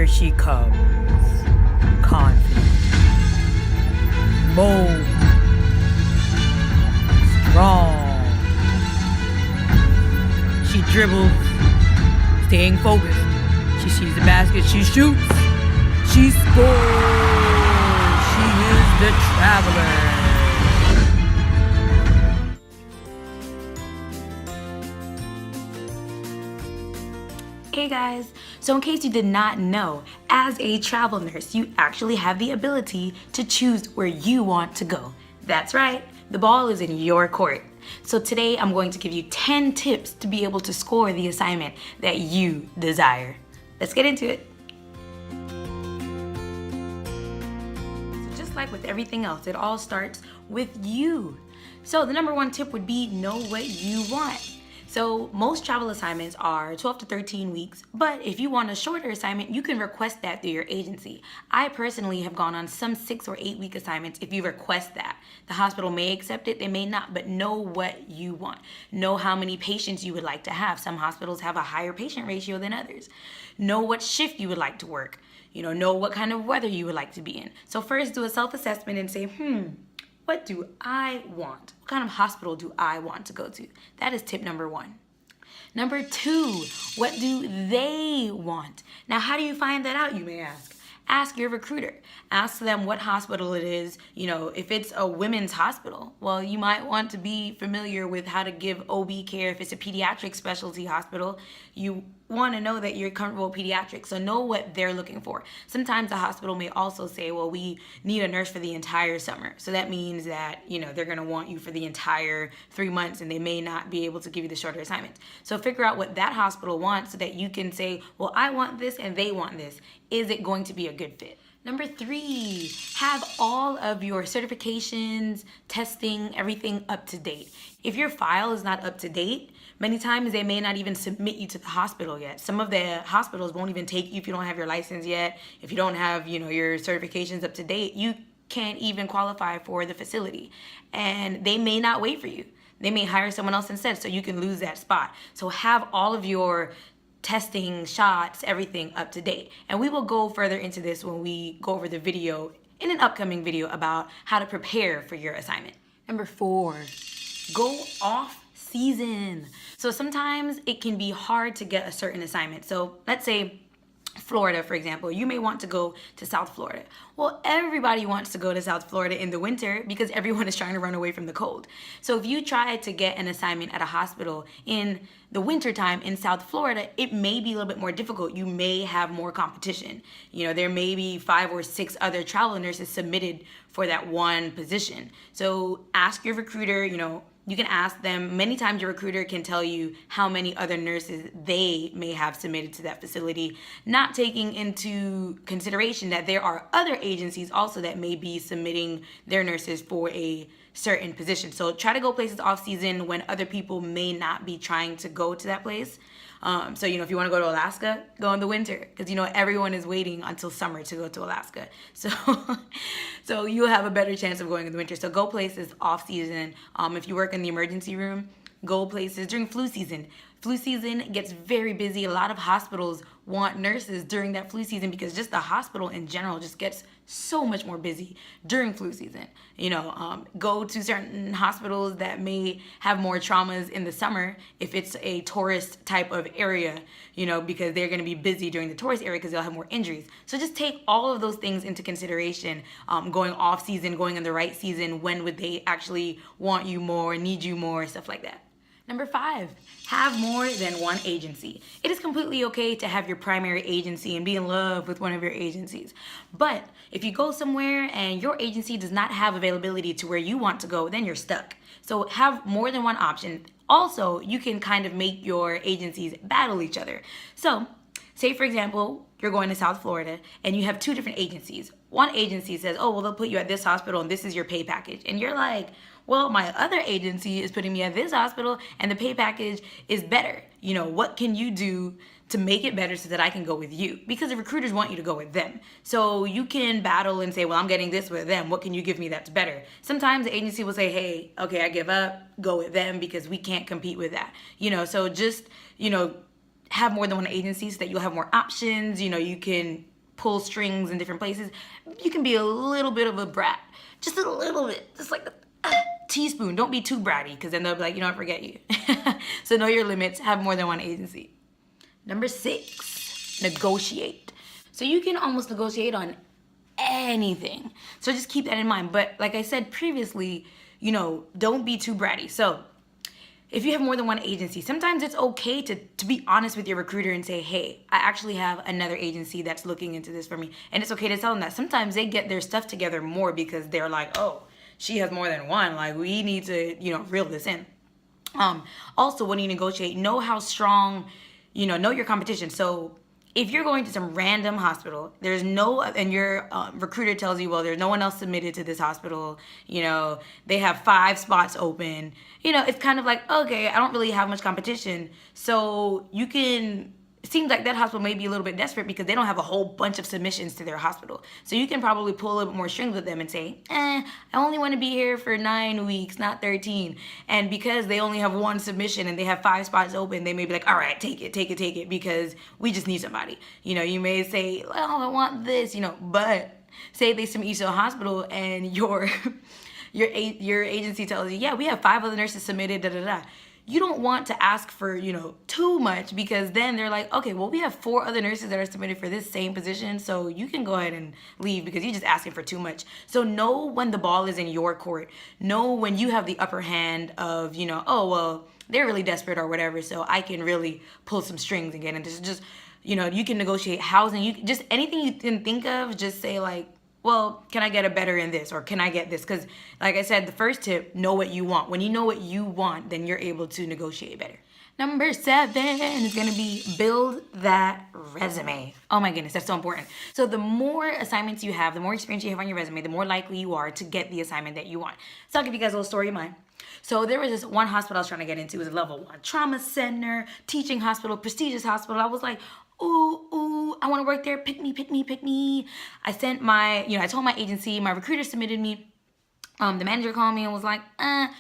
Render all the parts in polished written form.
Here she comes, confident, bold, strong. She dribbles, staying focused. She sees the basket, she shoots, she scores. She is the traveler. Hey guys, so in case you did not know, as a travel nurse, you actually have the ability to choose where you want to go. That's right, the ball is in your court. So today I'm going to give you 10 tips to be able to score the assignment that you desire. Let's get into it. So just like with everything else, it all starts with you. So the number one tip would be know what you want. So most travel assignments are 12 to 13 weeks, but if you want a shorter assignment, you can request that through your agency. I personally have gone on some 6 or 8 week assignments if you request that. The hospital may accept it, they may not, but know what you want. Know how many patients you would like to have. Some hospitals have a higher patient ratio than others. Know what shift you would like to work. Know what kind of weather you would like to be in. So first do a self-assessment and say, what do I want? What kind of hospital do I want to go to? That is tip number one. Number two, what do they want? Now, how do you find that out, you may ask? Ask your recruiter. Ask them what hospital it is. If it's a women's hospital, well, you might want to be familiar with how to give OB care. If it's a pediatric specialty hospital, you want to know that you're comfortable with pediatrics, so know what they're looking for. Sometimes the hospital may also say, well, we need a nurse for the entire summer. So that means that, they're going to want you for the entire 3 months and they may not be able to give you the shorter assignment. So figure out what that hospital wants so that you can say, well, I want this and they want this. Is it going to be a good fit? Number three, have all of your certifications, testing, everything up to date. If your file is not up to date, many times they may not even submit you to the hospital yet. Some of the hospitals won't even take you if you don't have your license yet. If you don't have, your certifications up to date, you can't even qualify for the facility. And they may not wait for you. They may hire someone else instead, so you can lose that spot. So have all of your testing, shots, everything up to date. And we will go further into this when we go over the video in an upcoming video about how to prepare for your assignment. Number four, go off season. So sometimes it can be hard to get a certain assignment. So let's say Florida, for example, you may want to go to South Florida. Well, everybody wants to go to South Florida in the winter because everyone is trying to run away from the cold. So if you try to get an assignment at a hospital in the wintertime in South Florida, it may be a little bit more difficult. You may have more competition. There may be 5 or 6 other travel nurses submitted for that one position. So ask your recruiter, you can ask them. Many times your recruiter can tell you how many other nurses they may have submitted to that facility, not taking into consideration that there are other agencies also that may be submitting their nurses for a certain position. So try to go places off season when other people may not be trying to go to that place. So, if you want to go to Alaska, go in the winter because, everyone is waiting until summer to go to Alaska. So you'll have a better chance of going in the winter. So go places off season. If you work in the emergency room, go places during flu season. Flu season gets very busy. A lot of hospitals want nurses during that flu season because just the hospital in general just gets so much more busy during flu season. Go to certain hospitals that may have more traumas in the summer if it's a tourist type of area, because they're going to be busy during the tourist area because they'll have more injuries. So just take all of those things into consideration, going off season, going in the right season. When would they actually want you more, need you more, stuff like that. Number five, have more than one agency. It is completely okay to have your primary agency and be in love with one of your agencies. But if you go somewhere and your agency does not have availability to where you want to go, then you're stuck. So have more than one option. Also, you can kind of make your agencies battle each other. So say, for example, you're going to South Florida and you have 2 different agencies. One agency says, oh, well, they'll put you at this hospital and this is your pay package. And you're like, well, my other agency is putting me at this hospital and the pay package is better. What can you do to make it better so that I can go with you? Because the recruiters want you to go with them. So you can battle and say, well, I'm getting this with them. What can you give me that's better? Sometimes the agency will say, hey, okay, I give up, go with them because we can't compete with that. So just, have more than one agency so that you'll have more options. You can pull strings in different places, you can be a little bit of a brat. Just a little bit. Just like a teaspoon. Don't be too bratty, because then they'll be like, you know, I forget you. So know your limits. Have more than one agency. Number 6, negotiate. So you can almost negotiate on anything. So just keep that in mind. But like I said previously, you know, don't be too bratty. So if you have more than one agency, sometimes it's okay to be honest with your recruiter and say, hey, I actually have another agency that's looking into this for me. And it's okay to tell them that. Sometimes they get their stuff together more because they're like, oh, she has more than one. Like, we need to, you know, reel this in. Also, when you negotiate, know how strong, you know your competition. So if you're going to some random hospital, there's no, and your recruiter tells you, well, there's no one else submitted to this hospital, you know, they have 5 spots open, you know, it's kind of like, okay, I don't really have much competition. So you can, it seems like that hospital may be a little bit desperate because they don't have a whole bunch of submissions to their hospital. So you can probably pull a little bit more strings with them and say, I only want to be here for 9 weeks, not 13. And because they only have 1 submission and they have 5 spots open, they may be like, all right, take it, because we just need somebody. You know, you may say, well, I want this, you know, but say they submit you to a hospital and your agency tells you, yeah, we have 5 other nurses submitted, da-da-da. You don't want to ask for, you know, too much, because then they're like, okay, well, we have 4 other nurses that are submitted for this same position, so you can go ahead and leave because you're just asking for too much. So know when the ball is in your court. Know when you have the upper hand of, you know, oh, well, they're really desperate or whatever, so I can really pull some strings and get into this. Just, you know, you can negotiate housing. You just anything you can think of, just say like, well, can I get a better in this, or can I get this? Because like I said, the first tip, know what you want. When you know what you want, then you're able to negotiate better. Number 7 is going to be build that resume. Oh my goodness, that's so important. So the more assignments you have, the more experience you have on your resume, the more likely you are to get the assignment that you want. So I'll give you guys a little story of mine. So there was this one hospital I was trying to get into. It was a level 1 trauma center, teaching hospital, prestigious hospital. I was like, ooh, I want to work there. Pick me. I sent my, you know, I told my agency, my recruiter submitted me. The manager called me and was like,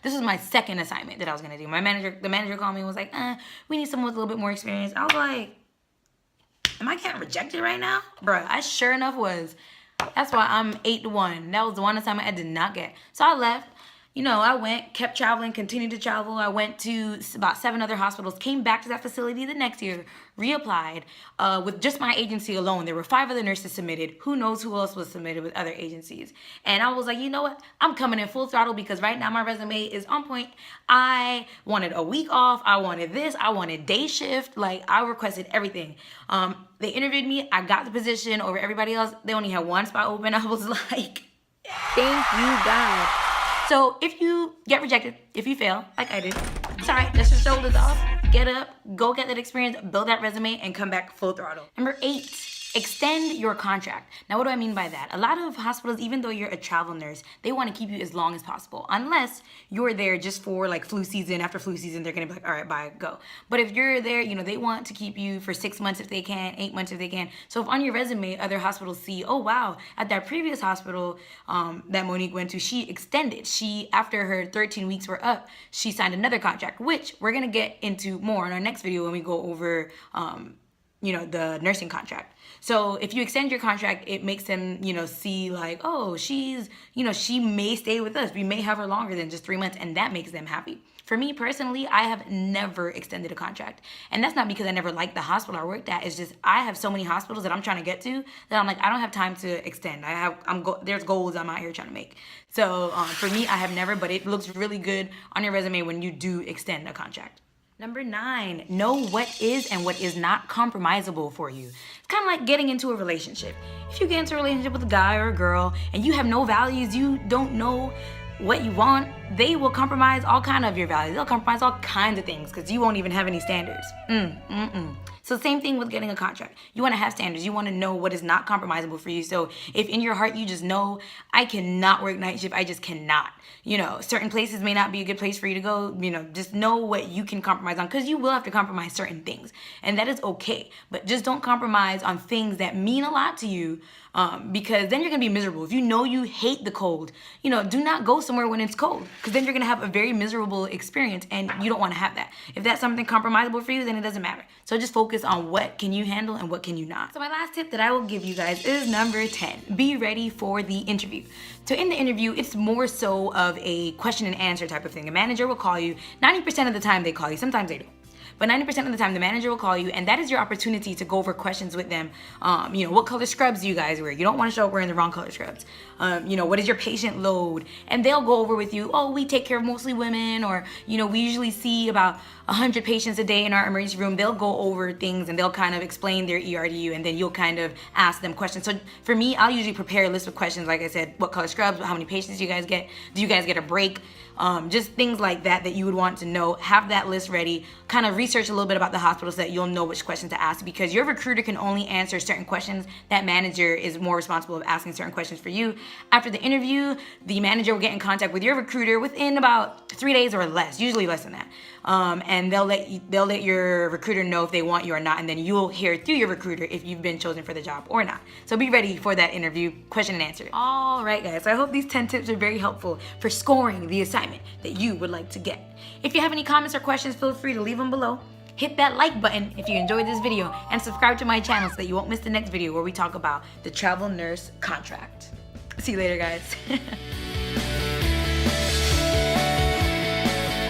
this was my second assignment that I was going to do. The manager called me and was like, we need someone with a little bit more experience. I was like, am I getting rejected right now? Bruh, I sure enough was. That's why I'm 8-1. That was the one assignment I did not get. So I left. You know, I went, kept traveling, continued to travel. I went to about 7 other hospitals, came back to that facility the next year, reapplied with just my agency alone. There were 5 other nurses submitted. Who knows who else was submitted with other agencies. And I was like, you know what? I'm coming in full throttle because right now my resume is on point. I wanted a week off. I wanted this. I wanted day shift. Like, I requested everything. They interviewed me. I got the position over everybody else. They only had 1 spot open. I was like, thank you, God. So if you get rejected, if you fail, like I did, it's all right. Dust your shoulders off, get up, go get that experience, build that resume, and come back full throttle. Number 8, extend your contract. Now, what do I mean by that? A lot of hospitals, even though you're a travel nurse, they want to keep you as long as possible, unless you're there just for like flu season. After flu season, they're going to be like, all right, bye, go. But if you're there, you know, they want to keep you for 6 months if they can, 8 months if they can. So if on your resume, other hospitals see, oh, wow, at that previous hospital that Monique went to, she extended. After her 13 weeks were up, she signed another contract, which we're going to get into more in our next video when we go over, you know, the nursing contract. So if you extend your contract, it makes them, you know, see like, oh, she's, you know, she may stay with us. We may have her longer than just 3 months, and that makes them happy. For me personally, I have never extended a contract. And that's not because I never liked the hospital I worked at. It's just I have so many hospitals that I'm trying to get to that I'm like, I don't have time to extend. There's goals I'm out here trying to make. So for me, I have never, but it looks really good on your resume when you do extend a contract. Number 9, know what is and what is not compromisable for you. It's kind of like getting into a relationship. If you get into a relationship with a guy or a girl and you have no values, you don't know what you want, they will compromise all kinds of your values. They'll compromise all kinds of things because you won't even have any standards. So same thing with getting a contract. You want to have standards. You want to know what is not compromisable for you. So if in your heart you just know, I cannot work night shift, I just cannot. You know, certain places may not be a good place for you to go. You know, just know what you can compromise on, because you will have to compromise certain things. And that is okay. But just don't compromise on things that mean a lot to you, because then you're going to be miserable. If you know you hate the cold, you know, do not go somewhere when it's cold, because then you're going to have a very miserable experience, and you don't want to have that. If that's something compromisable for you, then it doesn't matter. So just focus focus on what can you handle and what can you not. So my last tip that I will give you guys is number 10. Be ready for the interview. So in the interview, it's more so of a question and answer type of thing. A manager will call you. 90% of the time they call you. Sometimes they don't. But 90% of the time, the manager will call you, and that is your opportunity to go over questions with them. What color scrubs do you guys wear? You don't want to show up wearing the wrong color scrubs. What is your patient load? And they'll go over with you, oh, we take care of mostly women, or, we usually see about 100 patients a day in our emergency room. They'll go over things, and they'll kind of explain their ER to you, and then you'll kind of ask them questions. So for me, I'll usually prepare a list of questions, like I said, what color scrubs, how many patients do you guys get? Do you guys get a break? Just things like that you would want to know. Have that list ready. Kind of research a little bit about the hospital so that you'll know which questions to ask, because your recruiter can only answer certain questions. That manager is more responsible of asking certain questions for you. After the interview, the manager will get in contact with your recruiter within about 3 days or less, usually less than that. And they'll let your recruiter know if they want you or not, and then you'll hear through your recruiter if you've been chosen for the job or not. So be ready for that interview, question and answer. All right, guys. So I hope these 10 tips are very helpful for scoring the assignment that you would like to get. If you have any comments or questions, feel free to leave them below. Hit that like button if you enjoyed this video, and subscribe to my channel so that you won't miss the next video where we talk about the travel nurse contract. See you later, guys.